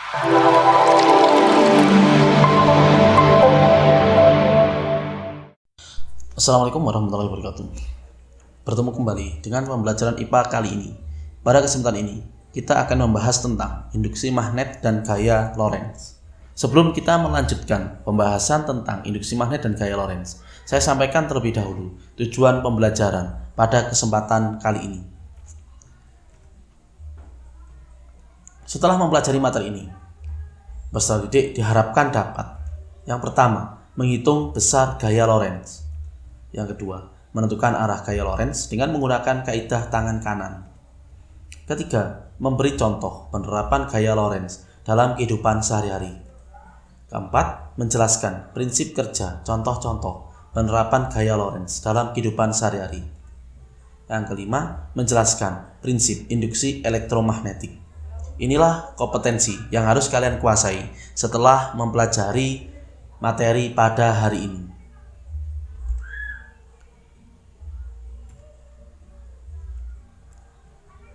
Assalamualaikum warahmatullahi wabarakatuh. Bertemu kembali dengan pembelajaran IPA kali ini. Pada kesempatan ini, kita akan membahas tentang induksi magnet dan gaya Lorentz. Sebelum kita melanjutkan pembahasan tentang induksi magnet dan gaya Lorentz, saya sampaikan terlebih dahulu tujuan pembelajaran pada kesempatan kali ini. Setelah mempelajari materi ini, peserta didik diharapkan dapat: yang pertama, menghitung besar gaya Lorentz; yang kedua, menentukan arah gaya Lorentz dengan menggunakan kaidah tangan kanan; ketiga, memberi contoh penerapan gaya Lorentz dalam kehidupan sehari-hari; keempat, menjelaskan prinsip kerja contoh-contoh penerapan gaya Lorentz dalam kehidupan sehari-hari; yang kelima, menjelaskan prinsip induksi elektromagnetik. Inilah kompetensi yang harus kalian kuasai setelah mempelajari materi pada hari ini.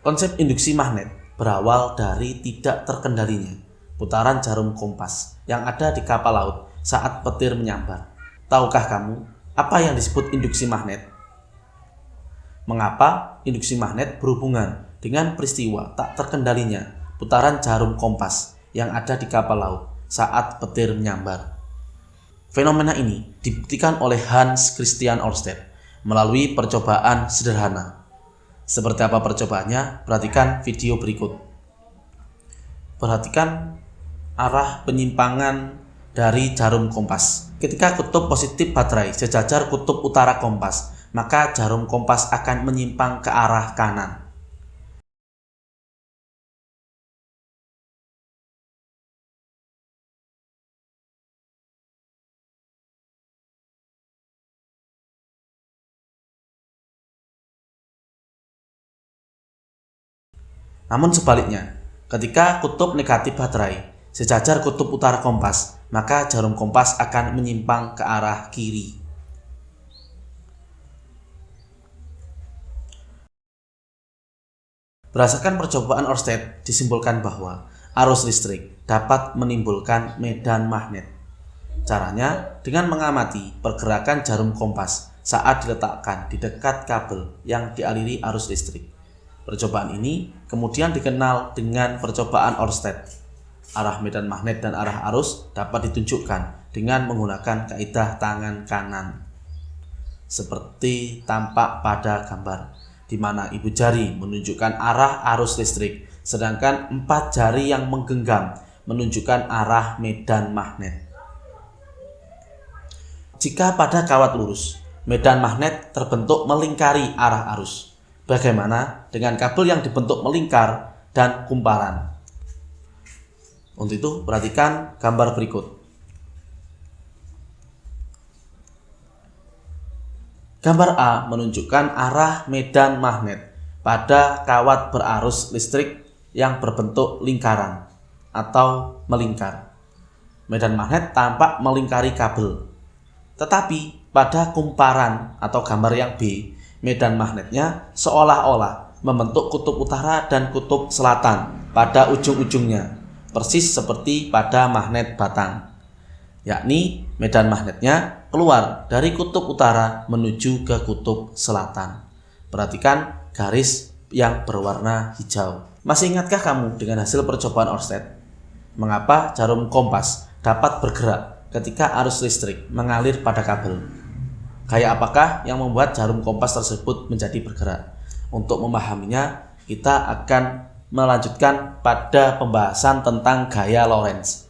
Konsep induksi magnet berawal dari tidak terkendalinya putaran jarum kompas yang ada di kapal laut saat petir menyambar. Tahukah kamu apa yang disebut induksi magnet? Mengapa induksi magnet berhubungan dengan peristiwa tak terkendalinya putaran jarum kompas yang ada di kapal laut saat petir menyambar? Fenomena ini dibuktikan oleh Hans Christian Ørsted melalui percobaan sederhana. Seperti apa percobaannya? Perhatikan video berikut. Perhatikan arah penyimpangan dari jarum kompas. Ketika kutub positif baterai sejajar kutub utara kompas, maka jarum kompas akan menyimpang ke arah kanan. Namun sebaliknya, ketika kutub negatif baterai sejajar kutub utara kompas, maka jarum kompas akan menyimpang ke arah kiri. Berdasarkan percobaan Ørsted, disimpulkan bahwa arus listrik dapat menimbulkan medan magnet. Caranya dengan mengamati pergerakan jarum kompas saat diletakkan di dekat kabel yang dialiri arus listrik. Percobaan ini kemudian dikenal dengan percobaan Ørsted. Arah medan magnet dan arah arus dapat ditunjukkan dengan menggunakan kaidah tangan kanan. Seperti tampak pada gambar, di mana ibu jari menunjukkan arah arus listrik, sedangkan 4 jari yang menggenggam menunjukkan arah medan magnet. Jika pada kawat lurus, medan magnet terbentuk melingkari arah arus. Bagaimana dengan kabel yang dibentuk melingkar dan kumparan? Untuk itu, perhatikan gambar berikut. Gambar A menunjukkan arah medan magnet pada kawat berarus listrik yang berbentuk lingkaran atau melingkar. Medan magnet tampak melingkari kabel. Tetapi pada kumparan atau gambar yang B, medan magnetnya seolah-olah membentuk kutub utara dan kutub selatan pada ujung-ujungnya, persis seperti pada magnet batang. Yakni medan magnetnya keluar dari kutub utara menuju ke kutub selatan. Perhatikan garis yang berwarna hijau. Masih ingatkah kamu dengan hasil percobaan Ørsted? Mengapa jarum kompas dapat bergerak ketika arus listrik mengalir pada kabel? Gaya apakah yang membuat jarum kompas tersebut menjadi bergerak? Untuk memahaminya, kita akan melanjutkan pada pembahasan tentang gaya Lorentz.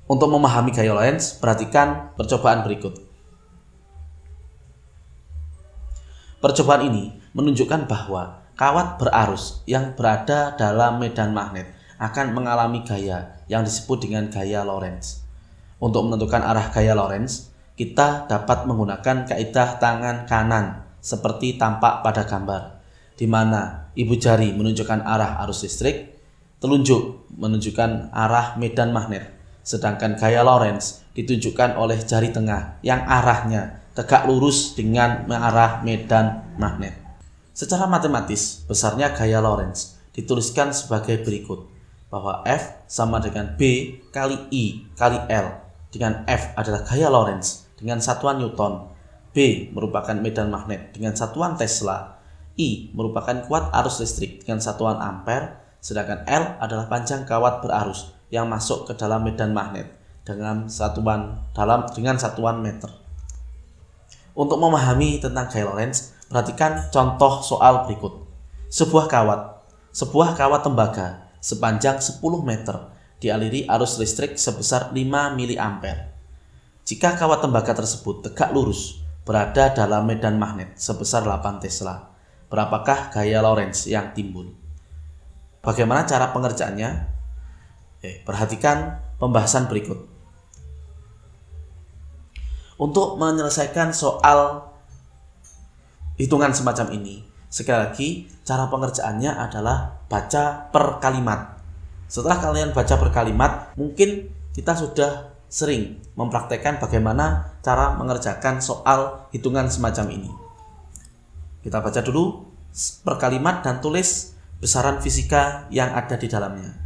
Untuk memahami gaya Lorentz, perhatikan percobaan berikut. Percobaan ini menunjukkan bahwa kawat berarus yang berada dalam medan magnet akan mengalami gaya yang disebut dengan gaya Lorentz. Untuk menentukan arah gaya Lorentz, kita dapat menggunakan kaidah tangan kanan seperti tampak pada gambar, di mana ibu jari menunjukkan arah arus listrik, telunjuk menunjukkan arah medan magnet, sedangkan gaya Lorentz ditunjukkan oleh jari tengah yang arahnya tegak lurus dengan arah medan magnet. Secara matematis, besarnya gaya Lorentz dituliskan sebagai berikut. bahwa F sama dengan B kali I kali L, dengan F adalah gaya Lorentz dengan satuan Newton, B merupakan medan magnet dengan satuan Tesla, I merupakan kuat arus listrik dengan satuan ampere, sedangkan L adalah panjang kawat berarus yang masuk ke dalam medan magnet dengan satuan meter. Untuk memahami tentang gaya Lorentz, perhatikan contoh soal berikut. Sebuah kawat tembaga sepanjang 10 meter dialiri arus listrik sebesar 5 mA. Jika kawat tembaga tersebut tegak lurus berada dalam medan magnet sebesar 8 Tesla, berapakah gaya Lorentz yang timbul? Bagaimana cara pengerjaannya? Perhatikan pembahasan berikut. Untuk menyelesaikan soal hitungan semacam ini, sekali lagi cara pengerjaannya adalah baca per kalimat. Setelah kalian baca per kalimat, mungkin kita sudah sering mempraktekkan bagaimana cara mengerjakan soal hitungan semacam ini. Kita baca dulu per kalimat dan tulis besaran fisika yang ada di dalamnya.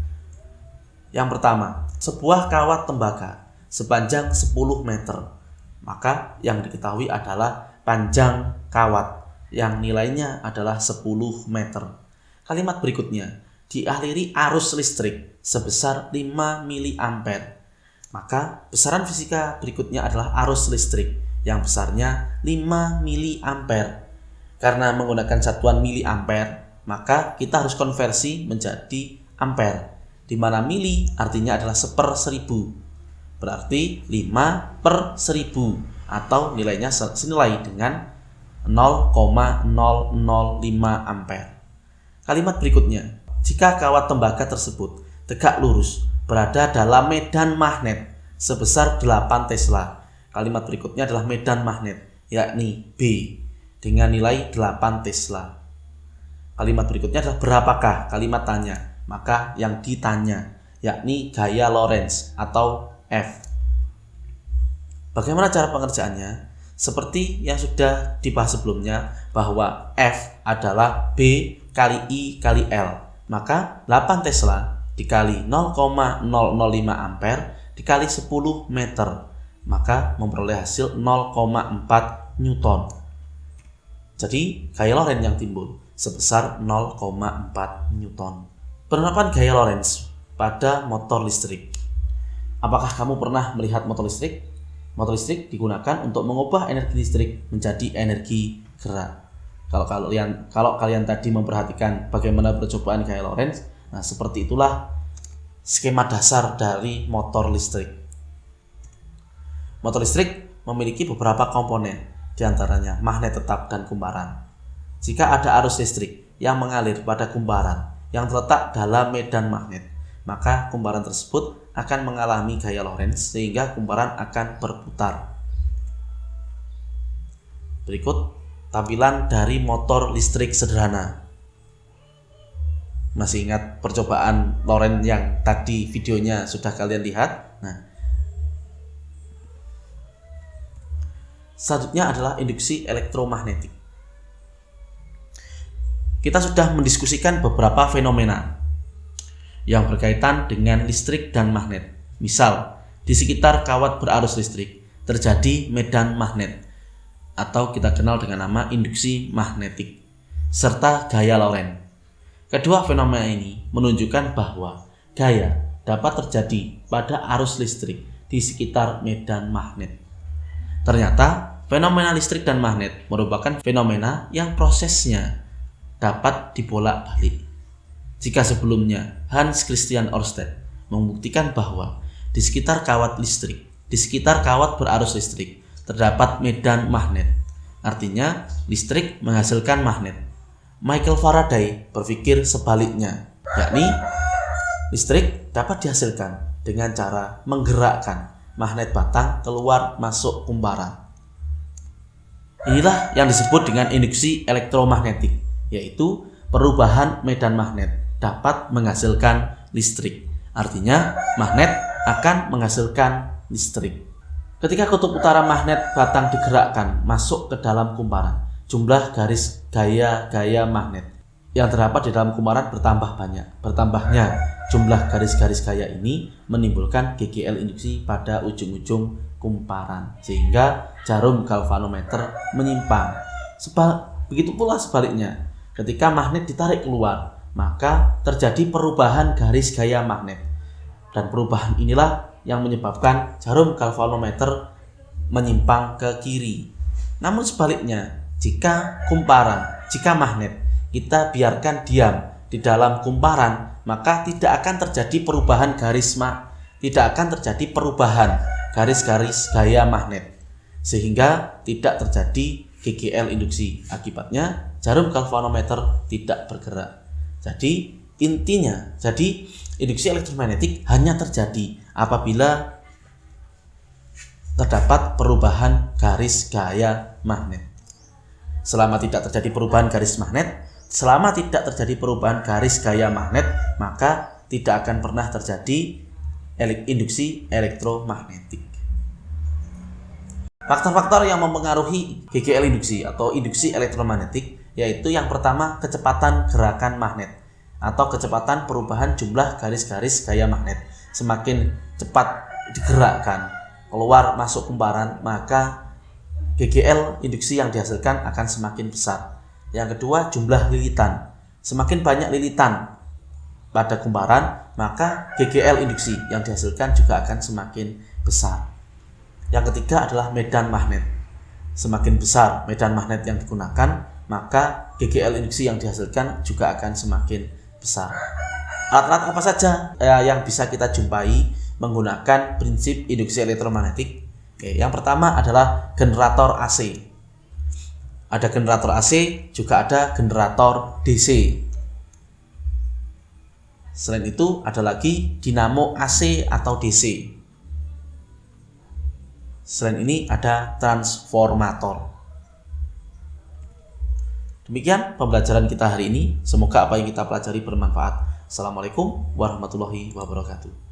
Yang pertama, sebuah kawat tembaga sepanjang 10 meter. Maka yang diketahui adalah panjang kawat yang nilainya adalah 10 meter. Kalimat berikutnya, dialiri arus listrik sebesar 5 mA. Maka besaran fisika berikutnya adalah arus listrik yang besarnya 5 mA. Karena menggunakan satuan miliampere, maka kita harus konversi menjadi ampere, di mana mili artinya adalah 1/1000. Berarti 5 per 1000 atau nilainya senilai dengan 0,005 ampere. Kalimat berikutnya, jika kawat tembaga tersebut tegak lurus berada dalam medan magnet sebesar 8 Tesla. Kalimat berikutnya adalah medan magnet, yakni B, dengan nilai 8 Tesla. Kalimat berikutnya adalah berapakah? Kalimat tanya. Maka yang ditanya yakni gaya Lorentz atau F. Bagaimana cara pengerjaannya? Seperti yang sudah dibahas sebelumnya, bahwa F adalah B kali I kali L. Maka 8 Tesla dikali 0,005 ampere dikali 10 meter, maka memperoleh hasil 0,4 Newton. Jadi gaya Lorentz yang timbul sebesar 0,4 Newton. Penerapan gaya Lorentz pada motor listrik. Apakah kamu pernah melihat motor listrik? Motor listrik digunakan untuk mengubah energi listrik menjadi energi gerak. Kalau kalian tadi memperhatikan bagaimana percobaan gaya Lorentz, nah seperti itulah skema dasar dari motor listrik. Motor listrik memiliki beberapa komponen, diantaranya magnet tetap dan kumparan. Jika ada arus listrik yang mengalir pada kumparan yang terletak dalam medan magnet, maka kumparan tersebut akan mengalami gaya Lorentz sehingga kumparan akan berputar. Berikut tampilan dari motor listrik sederhana. Masih ingat percobaan Lorentz yang tadi videonya sudah kalian lihat? Nah, selanjutnya adalah induksi elektromagnetik. Kita sudah mendiskusikan beberapa fenomena yang berkaitan dengan listrik dan magnet. Misal, di sekitar kawat berarus listrik terjadi medan magnet atau kita kenal dengan nama induksi magnetik serta gaya Lorentz. Kedua fenomena ini menunjukkan bahwa gaya dapat terjadi pada arus listrik di sekitar medan magnet. Ternyata fenomena listrik dan magnet merupakan fenomena yang prosesnya dapat dibolak-balik. Jika sebelumnya Hans Christian Ørsted membuktikan bahwa di sekitar kawat berarus listrik terdapat medan magnet, artinya listrik menghasilkan magnet. Michael Faraday berpikir sebaliknya, yakni listrik dapat dihasilkan dengan cara menggerakkan magnet batang keluar masuk kumparan. Inilah yang disebut dengan induksi elektromagnetik, yaitu perubahan medan magnet dapat menghasilkan listrik. Artinya magnet akan menghasilkan listrik. Ketika kutub utara magnet batang digerakkan masuk ke dalam kumparan, jumlah garis gaya magnet yang terdapat di dalam kumparan bertambah banyak. Bertambahnya jumlah garis-garis gaya ini menimbulkan GGL induksi pada ujung-ujung kumparan, sehingga jarum galvanometer menyimpang. Begitu pula sebaliknya, ketika magnet ditarik keluar, maka terjadi perubahan garis gaya magnet. Dan perubahan inilah yang menyebabkan jarum galvanometer menyimpang ke kiri. Namun sebaliknya, jika magnet kita biarkan diam di dalam kumparan, maka tidak akan terjadi perubahan garis-garis gaya magnet, sehingga tidak terjadi GGL induksi. Akibatnya jarum galvanometer tidak bergerak. Jadi induksi elektromagnetik hanya terjadi apabila terdapat perubahan garis gaya magnet. Selama tidak terjadi perubahan garis gaya magnet, maka tidak akan pernah terjadi induksi elektromagnetik. Faktor-faktor yang mempengaruhi GGL induksi atau induksi elektromagnetik yaitu yang pertama, kecepatan gerakan magnet atau kecepatan perubahan jumlah garis-garis gaya magnet. Semakin cepat digerakkan keluar masuk kumparan, maka GGL induksi yang dihasilkan akan semakin besar. Yang kedua, jumlah lilitan. Semakin banyak lilitan pada kumparan, maka GGL induksi yang dihasilkan juga akan semakin besar. Yang ketiga adalah medan magnet. Semakin besar medan magnet yang digunakan, maka GGL induksi yang dihasilkan juga akan semakin besar. Alat-alat apa saja yang bisa kita jumpai menggunakan prinsip induksi elektromagnetik? Yang pertama adalah generator AC. Ada generator AC, juga ada generator DC. Selain itu ada lagi dinamo AC atau DC. Selain ini ada transformator. Demikian pembelajaran kita hari ini. Semoga apa yang kita pelajari bermanfaat. Assalamualaikum warahmatullahi wabarakatuh.